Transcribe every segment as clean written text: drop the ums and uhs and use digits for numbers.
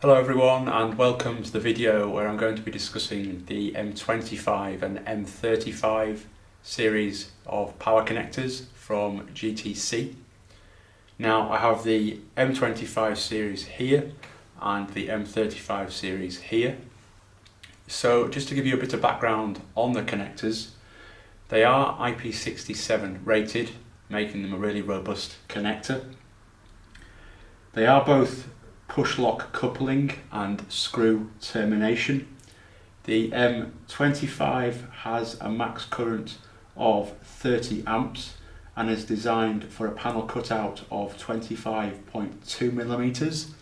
Hello everyone and welcome to the video where I'm going to be discussing the M25 and M35 series of power connectors from GTC. Now I have the M25 series here and the M35 series here. So just to give you a bit of background on the connectors, they are IP67 rated, making them a really robust connector. They are both push lock coupling and screw termination. The M25 has a max current of 30 amps and is designed for a panel cutout of 25.2 millimeters,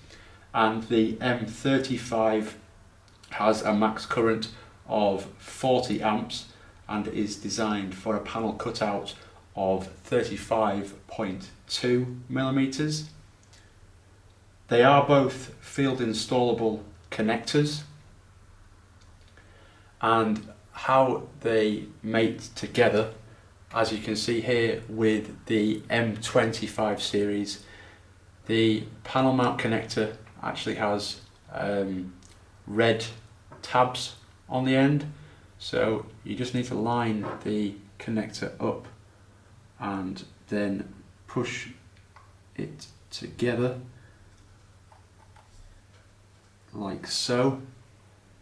and the M35 has a max current of 40 amps and is designed for a panel cutout of 35.2 millimeters. They are both field installable connectors, and how they mate together, as you can see here with the M25 series, the panel mount connector actually has red tabs on the end, so you just need to line the connector up and then push it together like so.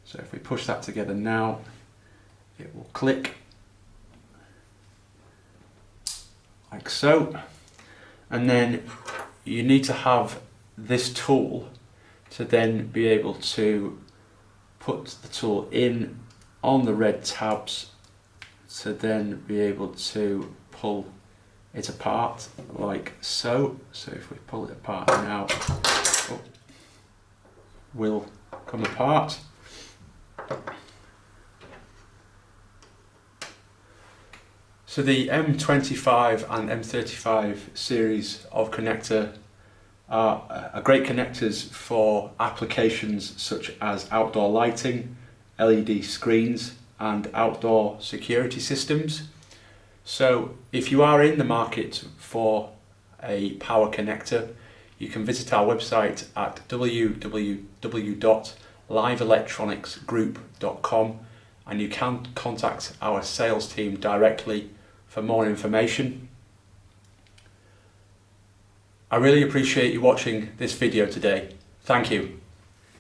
So if we push that together now, it will click like so, and then you need to have this tool to then be able to put the tool in on the red tabs to then be able to pull it apart like so. So if we pull it apart now, will come apart. So the M25 and M35 series of connector are great connectors for applications such as outdoor lighting, LED screens and outdoor security systems. So if you are in the market for a power connector, you can visit our website at www.liveelectronicsgroup.com, and you can contact our sales team directly for more information. I really appreciate you watching this video today. Thank you.